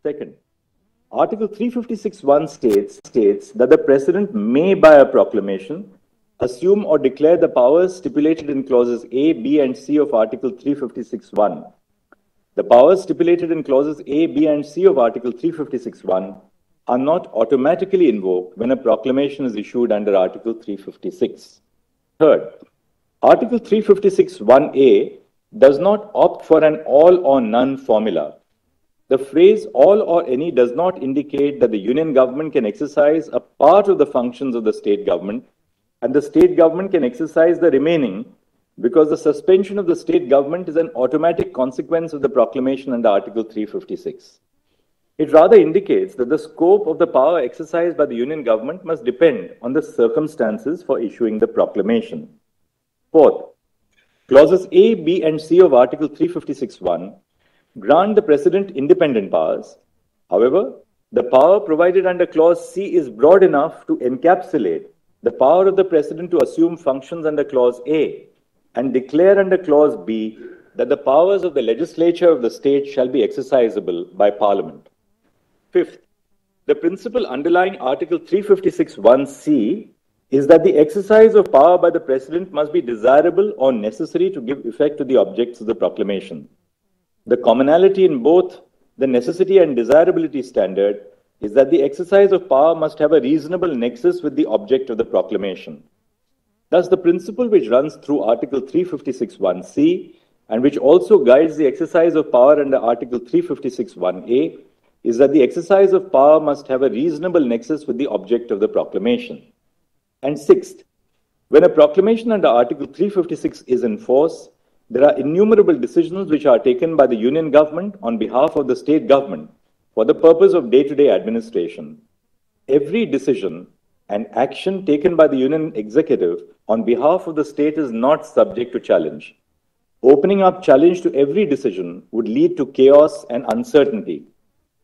Second, Article 356(1) states that the President may, by a proclamation, assume or declare the powers stipulated in clauses A, B, and C of Article 356(1). The powers stipulated in clauses A, B, and C of Article 356(1) are not automatically invoked when a proclamation is issued under Article 356. Third, Article 356(1)(a) does not opt for an all or none formula. The phrase all or any does not indicate that the union government can exercise a part of the functions of the state government and the state government can exercise the remaining, because the suspension of the state government is an automatic consequence of the proclamation under Article 356. It rather indicates that the scope of the power exercised by the union government must depend on the circumstances for issuing the proclamation. Fourth, clauses A, B, and C of Article 356(1) grant the President independent powers. However, the power provided under Clause C is broad enough to encapsulate the power of the President to assume functions under Clause A and declare under Clause B that the powers of the legislature of the state shall be exercisable by Parliament. Fifth, the principle underlying Article 356(1)(c) is that the exercise of power by the President must be desirable or necessary to give effect to the objects of the proclamation. The commonality in both the necessity and desirability standard is that the exercise of power must have a reasonable nexus with the object of the proclamation. Thus, the principle which runs through Article 356(1)(c) and which also guides the exercise of power under Article 356(1)(a) is that the exercise of power must have a reasonable nexus with the object of the proclamation. And sixth, when a proclamation under Article 356 is in force, there are innumerable decisions which are taken by the union government on behalf of the state government for the purpose of day-to-day administration. Every decision and action taken by the union executive on behalf of the state is not subject to challenge. Opening up challenge to every decision would lead to chaos and uncertainty.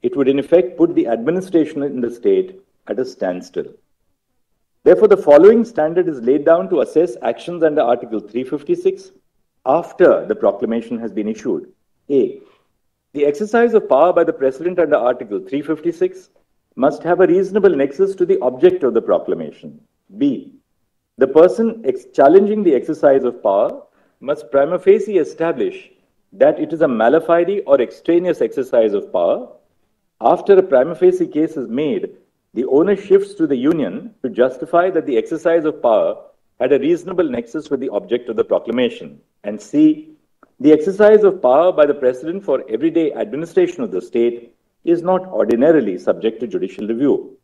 It would in effect put the administration in the state at a standstill. Therefore, the following standard is laid down to assess actions under Article 356 after the proclamation has been issued. A. The exercise of power by the President under Article 356 must have a reasonable nexus to the object of the proclamation. B. The person challenging the exercise of power must prima facie establish that it is a mala fide or extraneous exercise of power. After a prima facie case is made, the onus shifts to the union to justify that the exercise of power had a reasonable nexus with the object of the proclamation. And C. The exercise of power by the President for everyday administration of the state is not ordinarily subject to judicial review.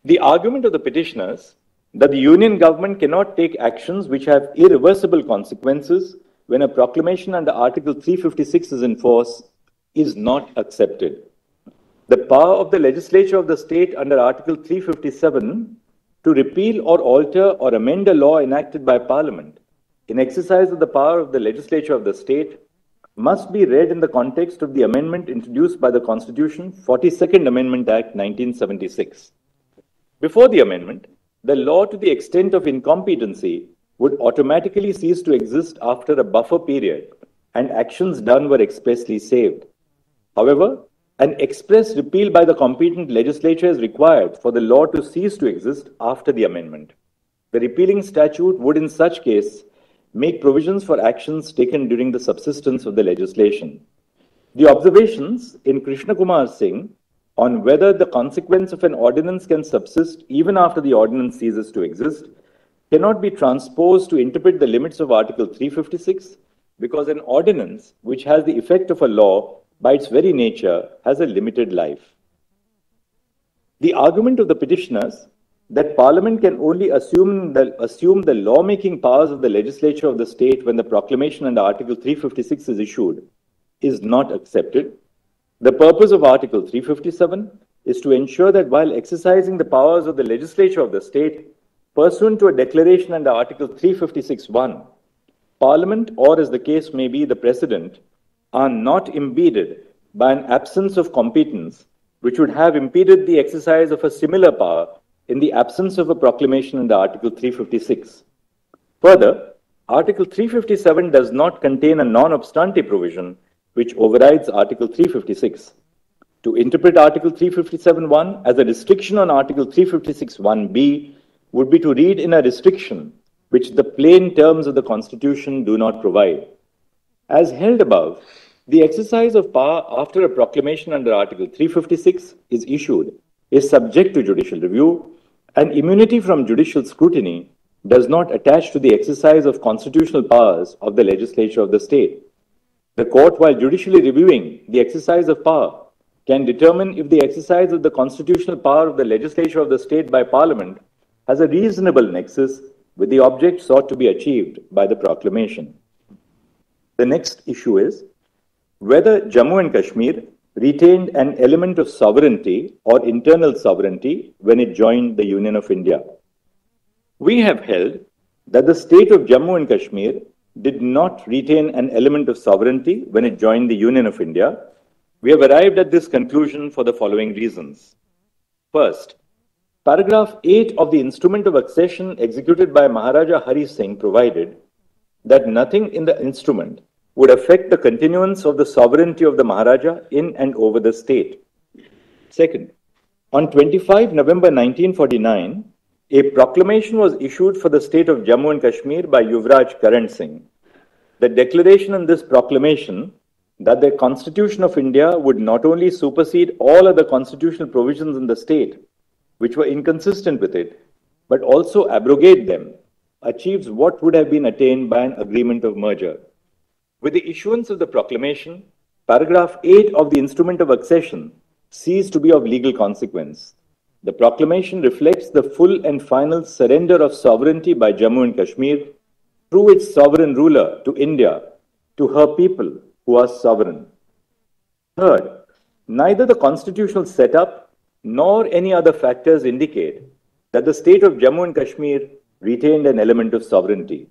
The argument of the petitioners that the union government cannot take actions which have irreversible consequences when a proclamation under Article 356 is in force is not accepted. The power of the legislature of the state under Article 357 to repeal or alter or amend a law enacted by Parliament in exercise of the power of the legislature of the state must be read in the context of the amendment introduced by the Constitution, 42nd Amendment Act 1976. Before the amendment, the law to the extent of incompetency would automatically cease to exist after a buffer period and actions done were expressly saved. However, an express repeal by the competent legislature is required for the law to cease to exist after the amendment. The repealing statute would in such case make provisions for actions taken during the subsistence of the legislation. The observations in Krishna Kumar Singh on whether the consequence of an ordinance can subsist even after the ordinance ceases to exist cannot be transposed to interpret the limits of Article 356 because an ordinance which has the effect of a law by its very nature has a limited life. The argument of the petitioners that Parliament can only assume the lawmaking powers of the legislature of the state when the proclamation under Article 356 is issued is not accepted. The purpose of Article 357 is to ensure that while exercising the powers of the legislature of the state, pursuant to a declaration under Article 356(1), Parliament, or as the case may be, the President, are not impeded by an absence of competence which would have impeded the exercise of a similar power in the absence of a proclamation under Article 356. Further, Article 357 does not contain a non-obstante provision which overrides Article 356. To interpret Article 357(1) as a restriction on Article 356(1)(b would be to read in a restriction which the plain terms of the Constitution do not provide. As held above, the exercise of power after a proclamation under Article 356 is issued is subject to judicial review, and immunity from judicial scrutiny does not attach to the exercise of constitutional powers of the legislature of the state. The court, while judicially reviewing the exercise of power, can determine if the exercise of the constitutional power of the legislature of the state by Parliament has a reasonable nexus with the object sought to be achieved by the proclamation. The next issue is whether Jammu and Kashmir retained an element of sovereignty or internal sovereignty when it joined the Union of India. We have held that the state of Jammu and Kashmir did not retain an element of sovereignty when it joined the Union of India. We have arrived at this conclusion for the following reasons. First, paragraph 8 of the instrument of accession executed by Maharaja Hari Singh provided that nothing in the instrument would affect the continuance of the sovereignty of the Maharaja in and over the state. Second, on 25 November 1949, a proclamation was issued for the state of Jammu and Kashmir by Yuvraj Karan Singh. The declaration in this proclamation that the Constitution of India would not only supersede all other constitutional provisions in the state, which were inconsistent with it, but also abrogate them, achieves what would have been attained by an agreement of merger. With the issuance of the proclamation, paragraph 8 of the instrument of accession ceased to be of legal consequence. The proclamation reflects the full and final surrender of sovereignty by Jammu and Kashmir through its sovereign ruler to India, to her people who are sovereign. Third, neither the constitutional setup nor any other factors indicate that the state of Jammu and Kashmir retained an element of sovereignty.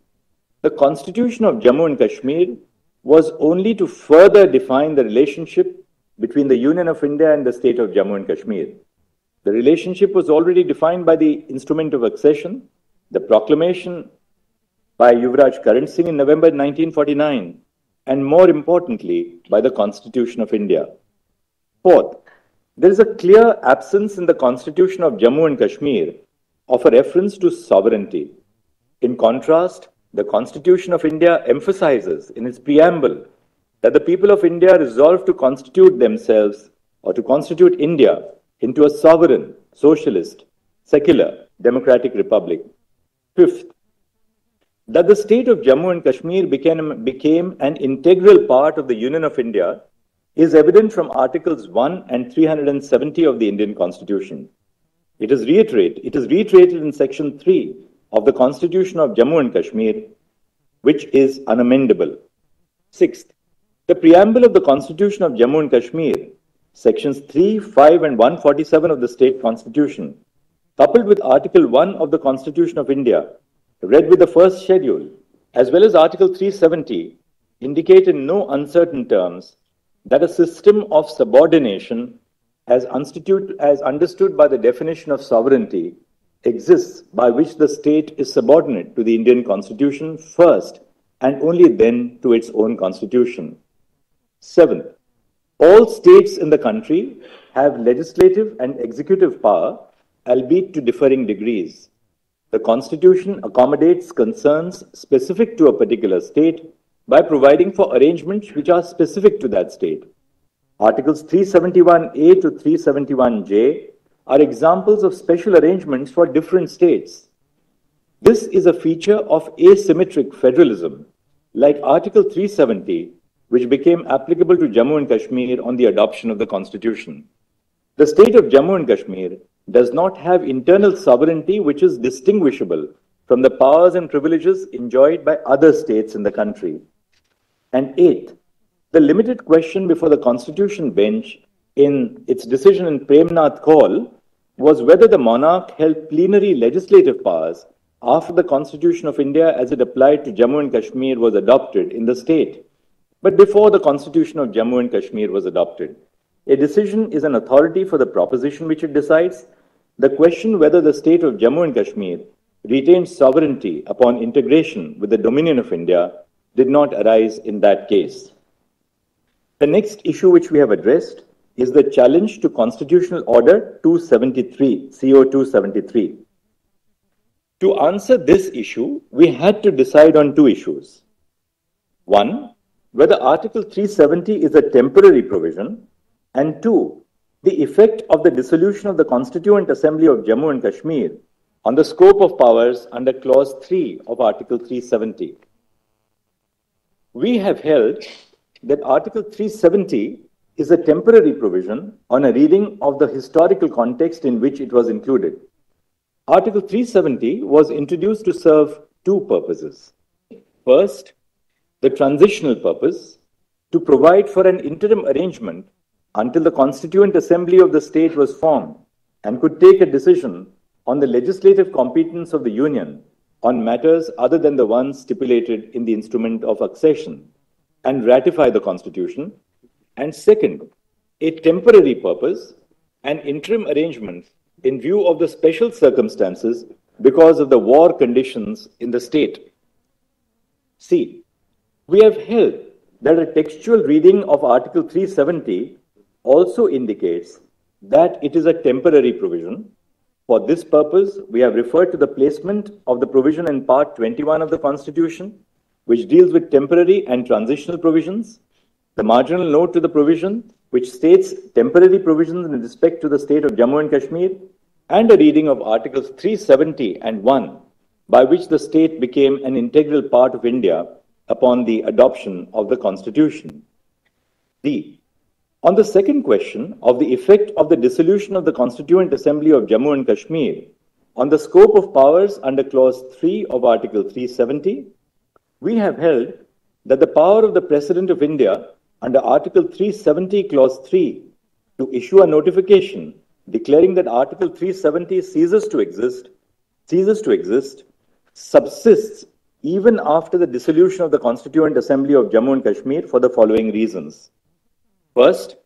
The Constitution of Jammu and Kashmir was only to further define the relationship between the Union of India and the state of Jammu and Kashmir. The relationship was already defined by the instrument of accession, the proclamation by Yuvraj Karan Singh in November 1949, and more importantly, by the Constitution of India. Fourth, there is a clear absence in the Constitution of Jammu and Kashmir of a reference to sovereignty. In contrast, the Constitution of India emphasizes in its preamble that the people of India resolve to constitute themselves or to constitute India into a sovereign, socialist, secular, democratic republic. Fifth, that the state of Jammu and Kashmir became an integral part of the Union of India is evident from Articles 1 and 370 of the Indian Constitution. It is reiterated in Section 3 of the Constitution of Jammu and Kashmir, which is unamendable. Sixth, the preamble of the Constitution of Jammu and Kashmir, Sections 3, 5, and 147 of the State Constitution, coupled with Article 1 of the Constitution of India, read with the first schedule, as well as Article 370, indicate in no uncertain terms that a system of subordination, as understood by the definition of sovereignty, exists by which the state is subordinate to the Indian Constitution first and only then to its own Constitution. Seventh, all states in the country have legislative and executive power, albeit to differing degrees. The Constitution accommodates concerns specific to a particular state by providing for arrangements which are specific to that state. Articles 371A to 371J are examples of special arrangements for different states. This is a feature of asymmetric federalism, like Article 370, which became applicable to Jammu and Kashmir on the adoption of the Constitution. The state of Jammu and Kashmir does not have internal sovereignty which is distinguishable from the powers and privileges enjoyed by other states in the country. And eighth, the limited question before the Constitution bench in its decision in Premnath Kaul was whether the monarch held plenary legislative powers after the Constitution of India as it applied to Jammu and Kashmir was adopted in the state, but before the Constitution of Jammu and Kashmir was adopted. A decision is an authority for the proposition which it decides. The question whether the state of Jammu and Kashmir retains sovereignty upon integration with the dominion of India did not arise in that case. The next issue which we have addressed is the challenge to Constitutional Order 273, CO 273. To answer this issue, we had to decide on two issues. One, whether Article 370 is a temporary provision, and two, the effect of the dissolution of the Constituent Assembly of Jammu and Kashmir on the scope of powers under Clause 3 of Article 370. We have held that Article 370 is a temporary provision on a reading of the historical context in which it was included. Article 370 was introduced to serve two purposes. First, the transitional purpose to provide for an interim arrangement until the Constituent Assembly of the state was formed and could take a decision on the legislative competence of the Union on matters other than the ones stipulated in the instrument of accession and ratify the Constitution. And second, a temporary purpose, an interim arrangement in view of the special circumstances because of the war conditions in the state. See, we have held that a textual reading of Article 370 also indicates that it is a temporary provision. For this purpose, we have referred to the placement of the provision in Part 21 of the Constitution, which deals with temporary and transitional provisions, the marginal note to the provision, which states temporary provisions in respect to the state of Jammu and Kashmir, and a reading of Articles 370 and 1, by which the state became an integral part of India upon the adoption of the Constitution. On the second question of the effect of the dissolution of the Constituent Assembly of Jammu and Kashmir on the scope of powers under Clause 3 of Article 370, we have held that the power of the President of India under Article 370, Clause 3, to issue a notification declaring that Article 370 ceases to exist, subsists even after the dissolution of the Constituent Assembly of Jammu and Kashmir for the following reasons. First,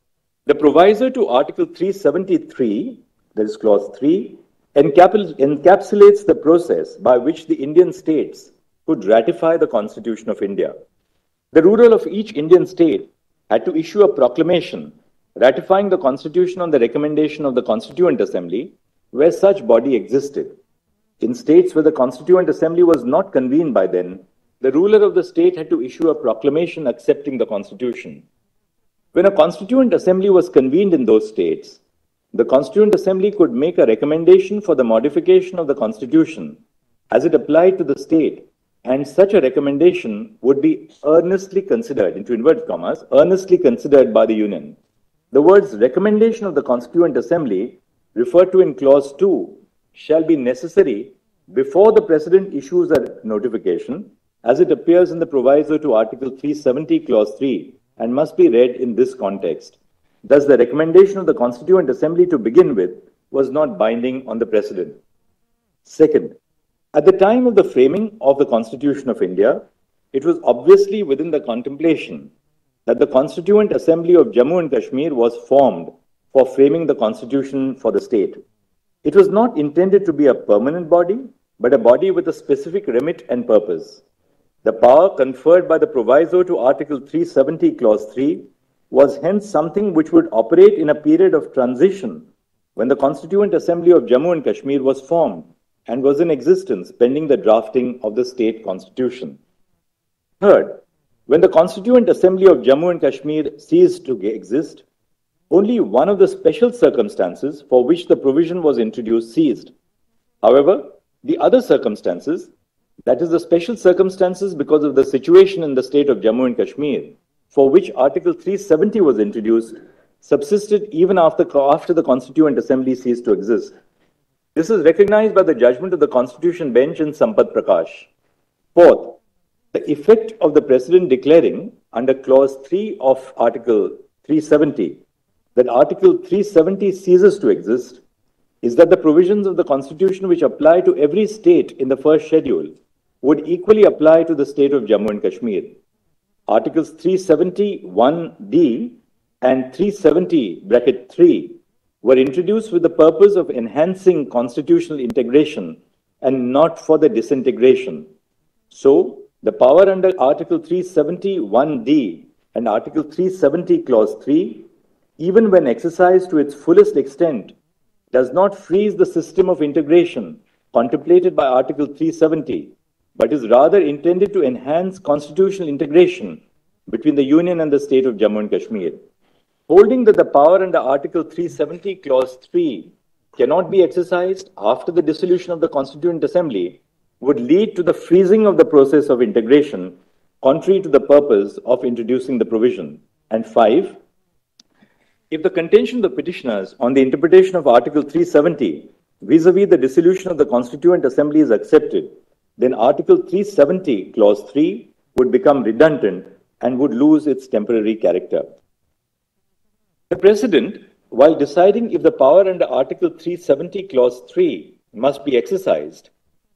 the proviso to Article 373, that is Clause 3, encapsulates the process by which the Indian states could ratify the Constitution of India. The ruler of each Indian state had to issue a proclamation ratifying the Constitution on the recommendation of the Constituent Assembly, where such body existed. In states where the Constituent Assembly was not convened by then, the ruler of the state had to issue a proclamation accepting the Constitution. When a Constituent Assembly was convened in those states, the Constituent Assembly could make a recommendation for the modification of the Constitution as it applied to the state, and such a recommendation would be earnestly considered, into inverted commas, earnestly considered by the Union. The words recommendation of the Constituent Assembly referred to in Clause 2 shall be necessary before the President issues a notification, as it appears in the proviso to Article 370, Clause 3, and must be read in this context. Thus, the recommendation of the Constituent Assembly to begin with was not binding on the President. Second, at the time of the framing of the Constitution of India, it was obviously within the contemplation that the Constituent Assembly of Jammu and Kashmir was formed for framing the Constitution for the state. It was not intended to be a permanent body, but a body with a specific remit and purpose. The power conferred by the proviso to Article 370, Clause 3, was hence something which would operate in a period of transition when the Constituent Assembly of Jammu and Kashmir was formed and was in existence pending the drafting of the state constitution. Third, when the Constituent Assembly of Jammu and Kashmir ceased to exist, only one of the special circumstances for which the provision was introduced ceased. However, the other circumstances, that is the special circumstances because of the situation in the state of Jammu and Kashmir, for which Article 370 was introduced, subsisted even after the Constituent Assembly ceased to exist. This is recognized by the judgment of the Constitution Bench in Sampath Prakash. Fourth, the effect of the President declaring under Clause 3 of Article 370 that Article 370 ceases to exist is that the provisions of the Constitution which apply to every state in the first schedule would equally apply to the state of Jammu and Kashmir. Articles 370(1)(d) and 370(3) were introduced with the purpose of enhancing constitutional integration and not for the disintegration. So, the power under Article 370(1)(d) and Article 370 Clause 3 even when exercised to its fullest extent, does not freeze the system of integration contemplated by Article 370, but is rather intended to enhance constitutional integration between the Union and the state of Jammu and Kashmir. Holding that the power under Article 370, Clause 3 cannot be exercised after the dissolution of the Constituent Assembly would lead to the freezing of the process of integration, contrary to the purpose of introducing the provision. And 5, if the contention of the petitioners on the interpretation of Article 370 vis-à-vis the dissolution of the Constituent Assembly is accepted, then Article 370, Clause 3 would become redundant and would lose its temporary character. The President, while deciding if the power under Article 370, Clause 3 must be exercised,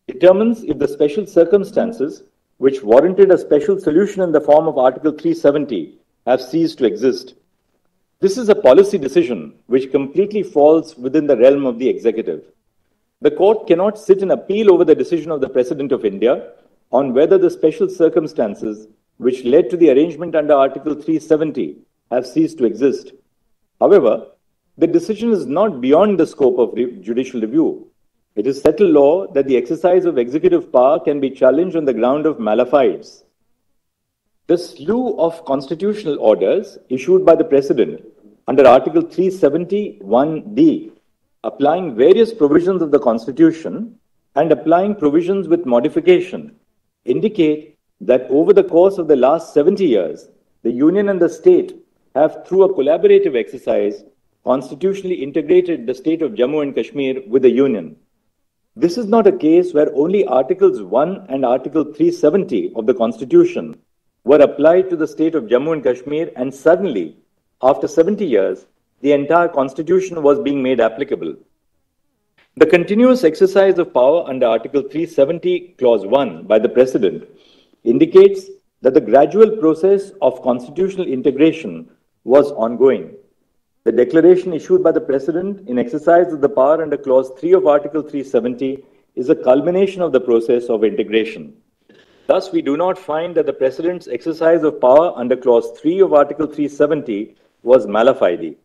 determines if the special circumstances which warranted a special solution in the form of Article 370 have ceased to exist. This is a policy decision which completely falls within the realm of the executive. The court cannot sit and appeal over the decision of the President of India on whether the special circumstances which led to the arrangement under Article 370 have ceased to exist. However, the decision is not beyond the scope of judicial review. It is settled law that the exercise of executive power can be challenged on the ground of malafide. The slew of constitutional orders issued by the President under Article 371D, applying various provisions of the Constitution and applying provisions with modification, indicate that over the course of the last 70 years, the Union and the state have, through a collaborative exercise, constitutionally integrated the state of Jammu and Kashmir with the Union. This is not a case where only Articles 1 and Article 370 of the Constitution were applied to the state of Jammu and Kashmir, and suddenly, after 70 years, the entire Constitution was being made applicable. The continuous exercise of power under Article 370, Clause 1 by the President indicates that the gradual process of constitutional integration was ongoing. The declaration issued by the President in exercise of the power under Clause 3 of Article 370 is a culmination of the process of integration. Thus, we do not find that the President's exercise of power under Clause 3 of Article 370 was malafide.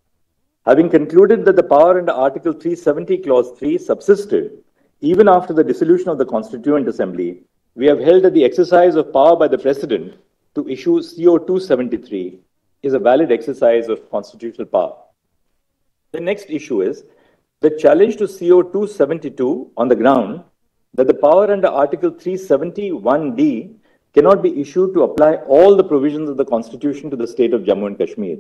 Having concluded that the power under Article 370, Clause 3 subsisted even after the dissolution of the Constituent Assembly, we have held that the exercise of power by the President to issue CO 273 is a valid exercise of constitutional power. The next issue is the challenge to CO 272 on the ground that the power under Article 371D cannot be issued to apply all the provisions of the Constitution to the state of Jammu and Kashmir.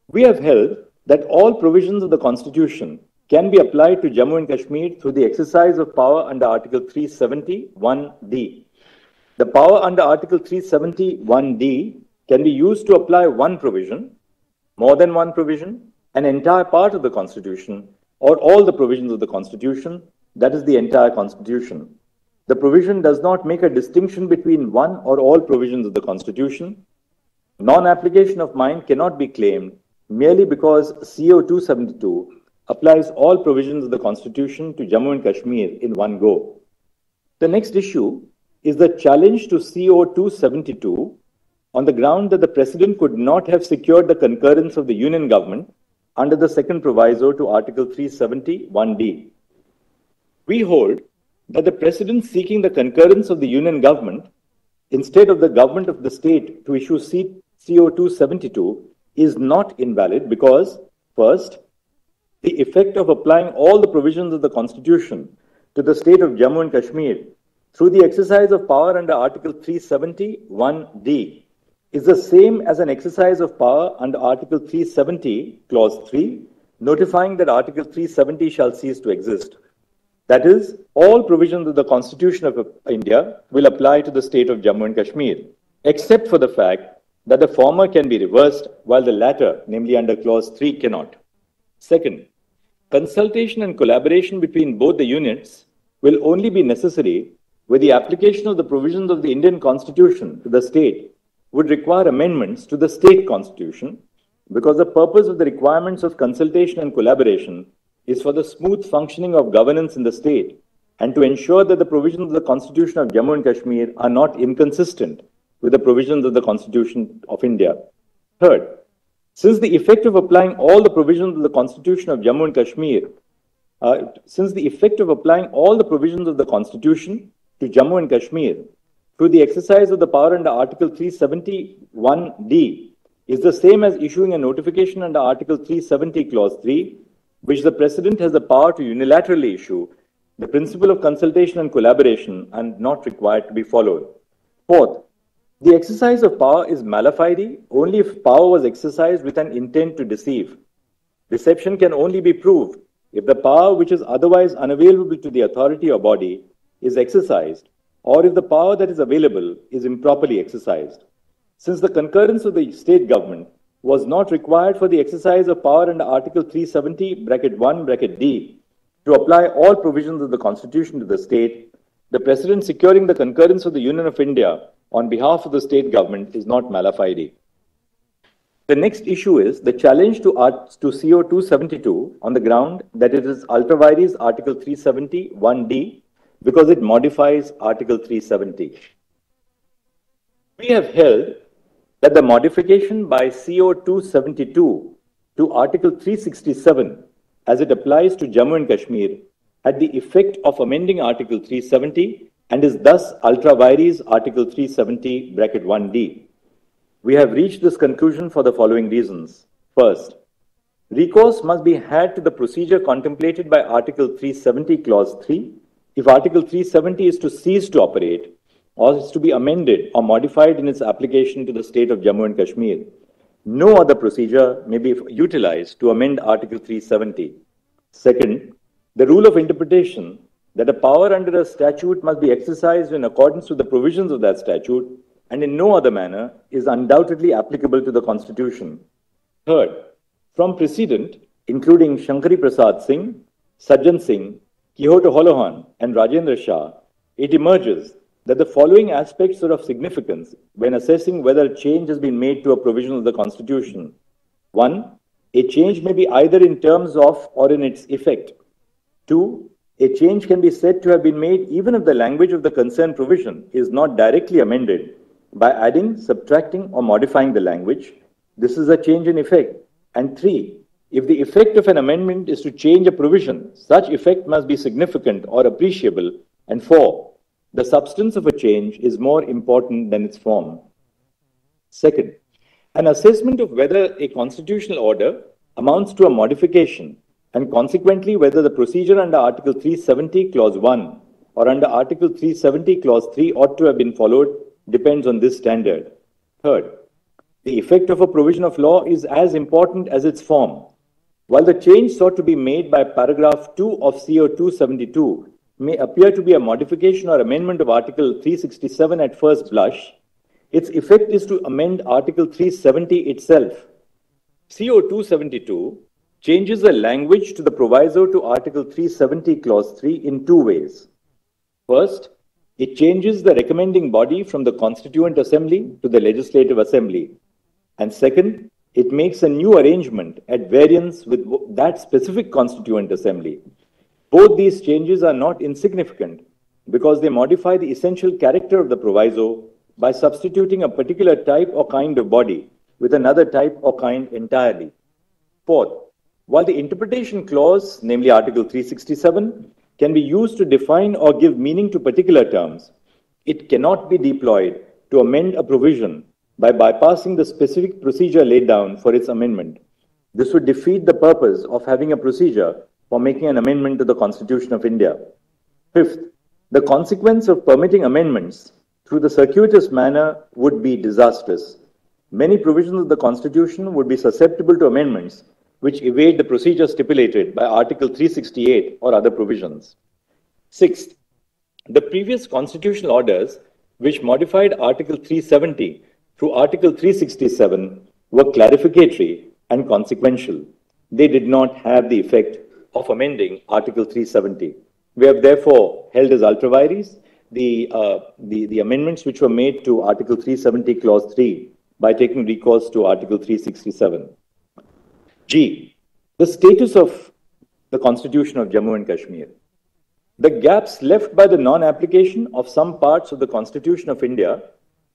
We have held that all provisions of the Constitution can be applied to Jammu and Kashmir through the exercise of power under Article 371D. The power under Article 371D can be used to apply one provision, more than one provision, an entire part of the Constitution, or all the provisions of the Constitution, that is the entire Constitution. The provision does not make a distinction between one or all provisions of the Constitution. Non-application of mind cannot be claimed merely because CO 272 applies all provisions of the Constitution to Jammu and Kashmir in one go. The next issue is the challenge to CO 272 on the ground that the President could not have secured the concurrence of the Union government under the second proviso to Article 371D. We hold that the President seeking the concurrence of the Union government instead of the government of the state to issue CO 272 is not invalid because, first, the effect of applying all the provisions of the Constitution to the state of Jammu and Kashmir through the exercise of power under Article 371D is the same as an exercise of power under Article 370, Clause 3, notifying that Article 370 shall cease to exist. That is, all provisions of the Constitution of India will apply to the state of Jammu and Kashmir, except for the fact that the former can be reversed while the latter, namely under Clause 3, cannot. Second, consultation and collaboration between both the units will only be necessary where the application of the provisions of the Indian Constitution to the state would require amendments to the state constitution, because the purpose of the requirements of consultation and collaboration is for the smooth functioning of governance in the state and to ensure that the provisions of the Constitution of Jammu and Kashmir are not inconsistent with the provisions of the Constitution of India. Third, Since the effect of applying all the provisions of the Constitution of Jammu and Kashmir, since the effect of applying all the provisions of the Constitution to Jammu and Kashmir through the exercise of the power under Article 371D is the same as issuing a notification under Article 370 Clause 3, which the President has the power to unilaterally issue, the principle of consultation and collaboration and not required to be followed. Fourth, the exercise of power is mala fide only if power was exercised with an intent to deceive. Deception can only be proved if the power which is otherwise unavailable to the authority or body is exercised, or if the power that is available is improperly exercised. Since the concurrence of the state government was not required for the exercise of power under Article 370(1)(d) to apply all provisions of the Constitution to the state, the President securing the concurrence of the Union of India on behalf of the state government is not mala fide. The next issue is the challenge to CO 272 on the ground that it is ultra vires Article 370(1)(d) because it modifies Article 370. We have held that the modification by CO 272 to Article 367 as it applies to Jammu and Kashmir had the effect of amending Article 370 and is thus ultra vires Article 370(1)(d). We have reached this conclusion for the following reasons. First, recourse must be had to the procedure contemplated by Article 370 Clause 3 if Article 370 is to cease to operate or is to be amended or modified in its application to the state of Jammu and Kashmir. No other procedure may be utilized to amend Article 370. Second, the rule of interpretation that a power under a statute must be exercised in accordance with the provisions of that statute and in no other manner is undoubtedly applicable to the Constitution. Third, from precedent, including Shankari Prasad Singh, Sajjan Singh, Quixote Holohan, and Rajendra Shah, it emerges that the following aspects are of significance when assessing whether a change has been made to a provision of the Constitution. 1. A change may be either in terms of or in its effect. 2. A change can be said to have been made even if the language of the concerned provision is not directly amended by adding, subtracting, or modifying the language. This is a change in effect. And 3. If the effect of an amendment is to change a provision, such effect must be significant or appreciable. And 4. The substance of a change is more important than its form. Second, an assessment of whether a constitutional order amounts to a modification and consequently whether the procedure under Article 370 Clause 1 or under Article 370 Clause 3 ought to have been followed depends on this standard. Third, the effect of a provision of law is as important as its form. While the change sought to be made by paragraph 2 of CO 272 may appear to be a modification or amendment of Article 367 at first blush, its effect is to amend Article 370 itself. CO 272 changes the language to the proviso to Article 370 Clause 3 in two ways. First, it changes the recommending body from the Constituent Assembly to the Legislative Assembly. And second, it makes a new arrangement at variance with that specific Constituent Assembly. Both these changes are not insignificant because they modify the essential character of the proviso by substituting a particular type or kind of body with another type or kind entirely. Fourth, while the interpretation clause, namely Article 367, can be used to define or give meaning to particular terms, it cannot be deployed to amend a provision by bypassing the specific procedure laid down for its amendment. This would defeat the purpose of having a procedure for making an amendment to the Constitution of India. Fifth, the consequence of permitting amendments through the circuitous manner would be disastrous. Many provisions of the Constitution would be susceptible to amendments which evade the procedure stipulated by Article 368 or other provisions. Sixth, the previous constitutional orders which modified Article 370 through Article 367 were clarificatory and consequential. They did not have the effect of amending Article 370. We have therefore held as ultra vires the amendments which were made to Article 370 Clause 3 by taking recourse to Article 367. G. The status of the Constitution of Jammu and Kashmir. The gaps left by the non-application of some parts of the Constitution of India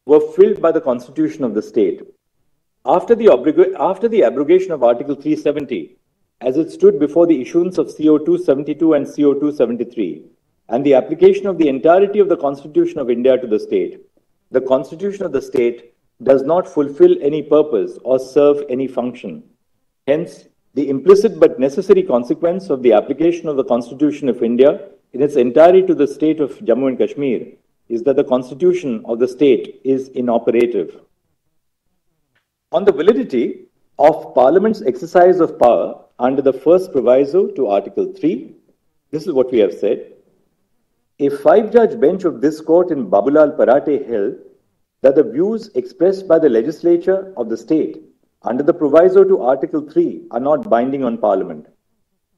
were filled by the Constitution of the state. After the abrogation of Article 370, as it stood before the issuance of CO-272 and CO-273, and the application of the entirety of the Constitution of India to the state, the Constitution of the state does not fulfill any purpose or serve any function. Hence, the implicit but necessary consequence of the application of the Constitution of India in its entirety to the state of Jammu and Kashmir is that the Constitution of the state is inoperative. On the validity of Parliament's exercise of power under the first proviso to Article 3, this is what we have said. A five-judge bench of this court in Babulal Parate held that the views expressed by the legislature of the state under the proviso to Article 3 are not binding on Parliament.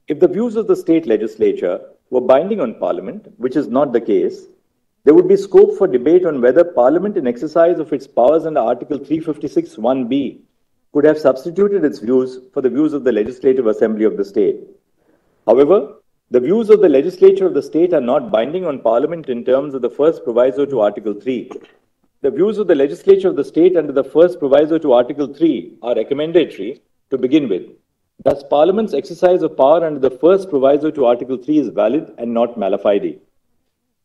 If the views of the state legislature were binding on Parliament, which is not the case, there would be scope for debate on whether Parliament, in exercise of its powers under Article 356(1)(b), could have substituted its views for the views of the Legislative Assembly of the state. However, the views of the legislature of the state are not binding on Parliament in terms of the first proviso to Article 3. The views of the legislature of the state under the first proviso to Article 3 are recommendatory to begin with. Thus, Parliament's exercise of power under the first proviso to Article 3 is valid and not mala fide.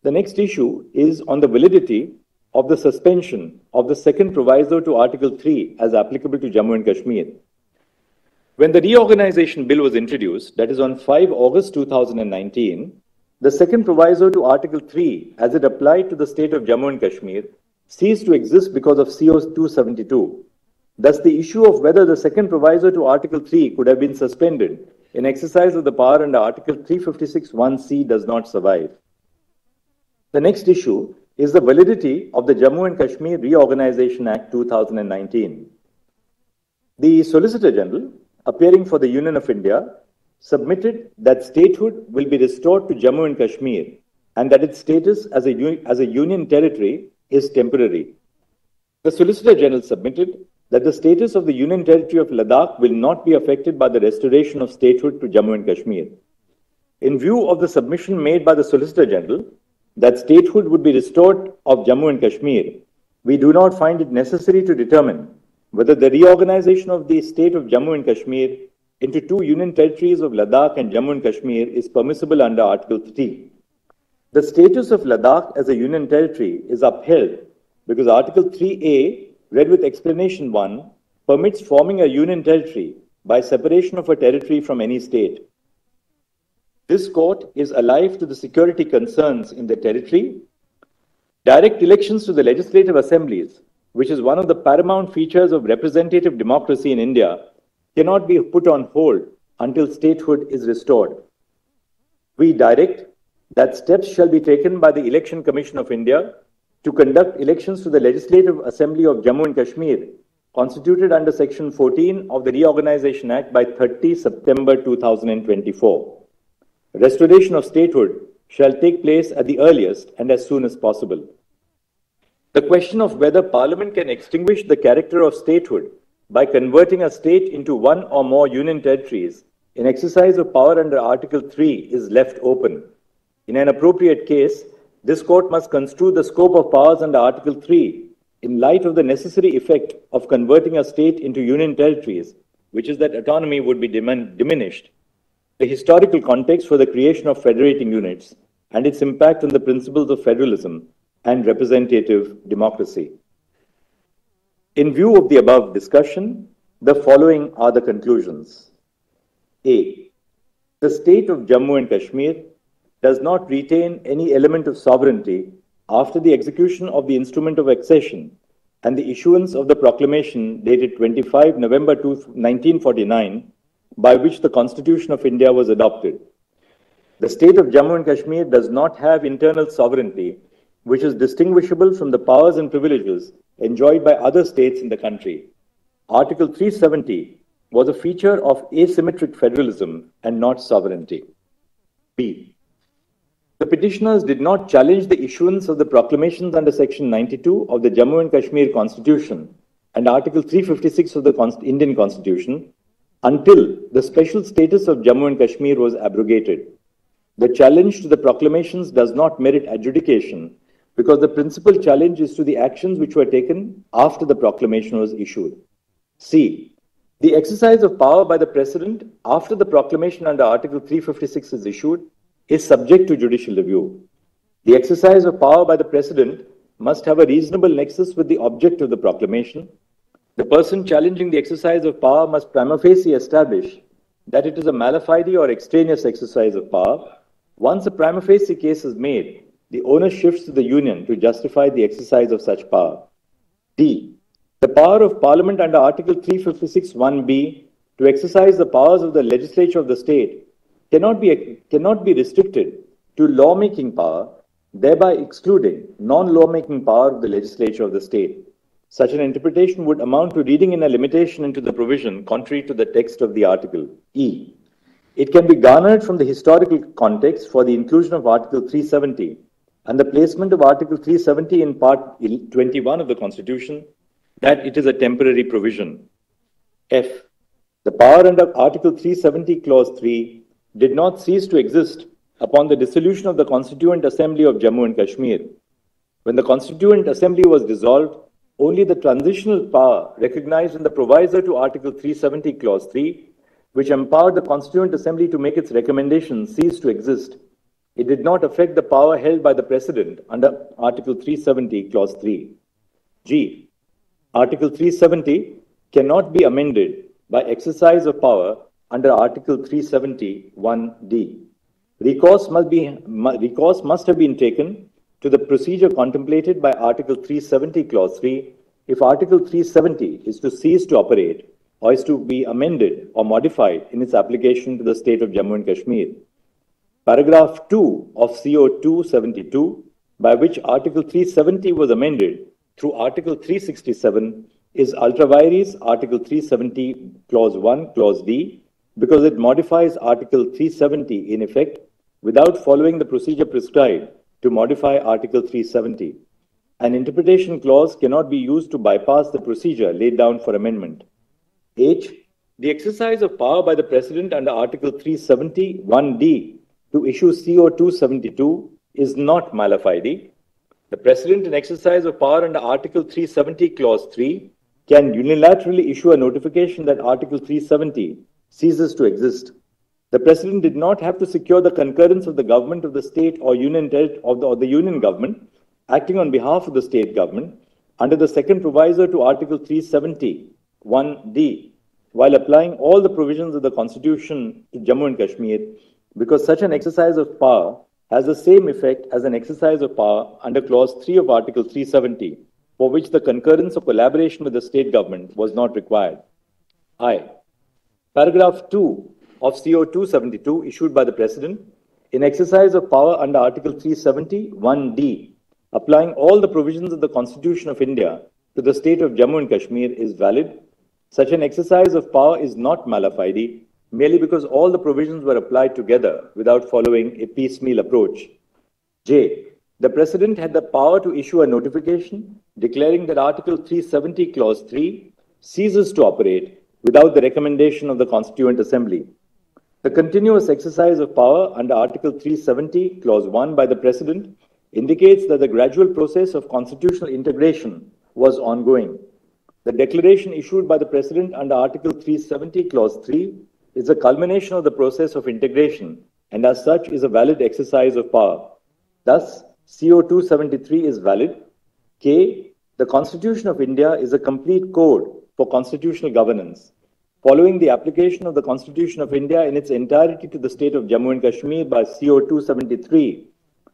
The next issue is on the validity of the suspension of the second proviso to Article 3 as applicable to Jammu and Kashmir. When the reorganization bill was introduced, that is on 5 August 2019, the second proviso to Article 3 as it applied to the state of Jammu and Kashmir ceased to exist because of CO-272. Thus, the issue of whether the second proviso to Article 3 could have been suspended in exercise of the power under Article 356(1)(c) does not survive. The next issue is the validity of the Jammu and Kashmir Reorganization Act 2019. The Solicitor General, appearing for the Union of India, submitted that statehood will be restored to Jammu and Kashmir and that its status as a union territory is temporary. The Solicitor General submitted that the status of the Union Territory of Ladakh will not be affected by the restoration of statehood to Jammu and Kashmir. In view of the submission made by the Solicitor General that statehood would be restored of Jammu and Kashmir, we do not find it necessary to determine whether the reorganization of the state of Jammu and Kashmir into two Union Territories of Ladakh and Jammu and Kashmir is permissible under Article 3. The status of Ladakh as a Union Territory is upheld because Article 3A, read with Explanation 1, permits forming a Union Territory by separation of a territory from any state. This court is alive to the security concerns in the territory. Direct elections to the legislative assemblies, which is one of the paramount features of representative democracy in India, cannot be put on hold until statehood is restored. We direct that steps shall be taken by the Election Commission of India to conduct elections to the Legislative Assembly of Jammu and Kashmir, constituted under Section 14 of the Reorganization Act by 30 September 2024. Restoration of statehood shall take place at the earliest and as soon as possible. The question of whether Parliament can extinguish the character of statehood by converting a state into one or more union territories in exercise of power under Article 3 is left open. In an appropriate case, this court must construe the scope of powers under Article 3 in light of the necessary effect of converting a state into union territories, which is that autonomy would be diminished, the historical context for the creation of federating units, and its impact on the principles of federalism and representative democracy. In view of the above discussion, the following are the conclusions. A. The state of Jammu and Kashmir does not retain any element of sovereignty after the execution of the instrument of accession and the issuance of the proclamation dated 25 November 1949, by which the Constitution of India was adopted. The state of Jammu and Kashmir does not have internal sovereignty, which is distinguishable from the powers and privileges enjoyed by other states in the country. Article 370 was a feature of asymmetric federalism and not sovereignty. B. The petitioners did not challenge the issuance of the proclamations under Section 92 of the Jammu and Kashmir Constitution and Article 356 of the Indian Constitution until the special status of Jammu and Kashmir was abrogated. The challenge to the proclamations does not merit adjudication because the principal challenge is to the actions which were taken after the proclamation was issued. C. The exercise of power by the President after the proclamation under Article 356 is issued is subject to judicial review. The exercise of power by the President must have a reasonable nexus with the object of the proclamation. The person challenging the exercise of power must prima facie establish that it is a mala fide or extraneous exercise of power. Once a prima facie case is made, the onus shifts to the Union to justify the exercise of such power. D. The power of Parliament under Article 356(1)(b) to exercise the powers of the legislature of the state cannot be restricted to lawmaking power, thereby excluding non-lawmaking power of the legislature of the state. Such an interpretation would amount to reading in a limitation into the provision contrary to the text of the article. E. It can be garnered from the historical context for the inclusion of Article 370 and the placement of Article 370 in Part 21 of the Constitution that it is a temporary provision. F. The power under Article 370, Clause 3 did not cease to exist upon the dissolution of the Constituent Assembly of Jammu and Kashmir. When the Constituent Assembly was dissolved, only the transitional power recognized in the proviso to Article 370, Clause 3, which empowered the Constituent Assembly to make its recommendations, ceased to exist. It did not affect the power held by the President under Article 370, Clause 3. G. Article 370 cannot be amended by exercise of power under Article 370(1)(d). Recourse must have been taken to the procedure contemplated by Article 370, Clause 3 if Article 370 is to cease to operate or is to be amended or modified in its application to the state of Jammu and Kashmir. Paragraph 2 of CO 272, by which Article 370 was amended through Article 367, is ultra vires Article 370, Clause 1, Clause D, because it modifies Article 370 in effect without following the procedure prescribed to modify Article 370. An interpretation clause cannot be used to bypass the procedure laid down for amendment. H. The exercise of power by the President under Article 370(1)(d) to issue CO 272 is not mala fide. The President, in exercise of power under Article 370, Clause 3, can unilaterally issue a notification that Article 370 ceases to exist. The President did not have to secure the concurrence of the government of the state or union government acting on behalf of the state government under the second proviso to Article 370(1)(d) while applying all the provisions of the Constitution to Jammu and Kashmir, because such an exercise of power has the same effect as an exercise of power under Clause 3 of Article 370, for which the concurrence or collaboration with the state government was not required. I. Paragraph 2 of CO 272 issued by the President in exercise of power under Article 370(1)(d), applying all the provisions of the Constitution of India to the state of Jammu and Kashmir is valid. Such an exercise of power is not mala fide, merely because all the provisions were applied together without following a piecemeal approach. J. The President had the power to issue a notification declaring that Article 370, Clause 3 ceases to operate without the recommendation of the Constituent Assembly. The continuous exercise of power under Article 370, Clause 1 by the President indicates that the gradual process of constitutional integration was ongoing. The declaration issued by the President under Article 370, Clause 3 is a culmination of the process of integration and as such is a valid exercise of power. Thus, CO 273 is valid. K. The Constitution of India is a complete code for constitutional governance. Following the application of the Constitution of India in its entirety to the state of Jammu and Kashmir by CO 273,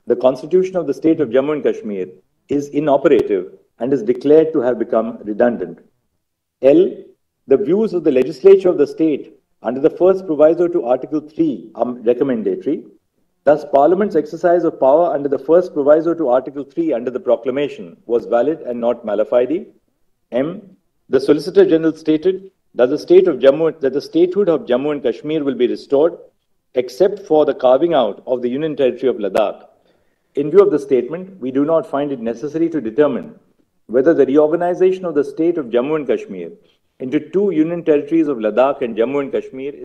the Constitution of the state of Jammu and Kashmir is inoperative and is declared to have become redundant. L. The views of the legislature of the state under the first proviso to Article 3 are recommendatory. Thus, Parliament's exercise of power under the first proviso to Article 3 under the proclamation was valid and not mala fide. M. The Solicitor General stated that the statehood of Jammu and Kashmir will be restored, except for the carving out of the Union Territory of Ladakh. In view of the statement, we do not find it necessary to determine whether the reorganization of the state of Jammu and Kashmir into two Union Territories of Ladakh and Jammu and Kashmir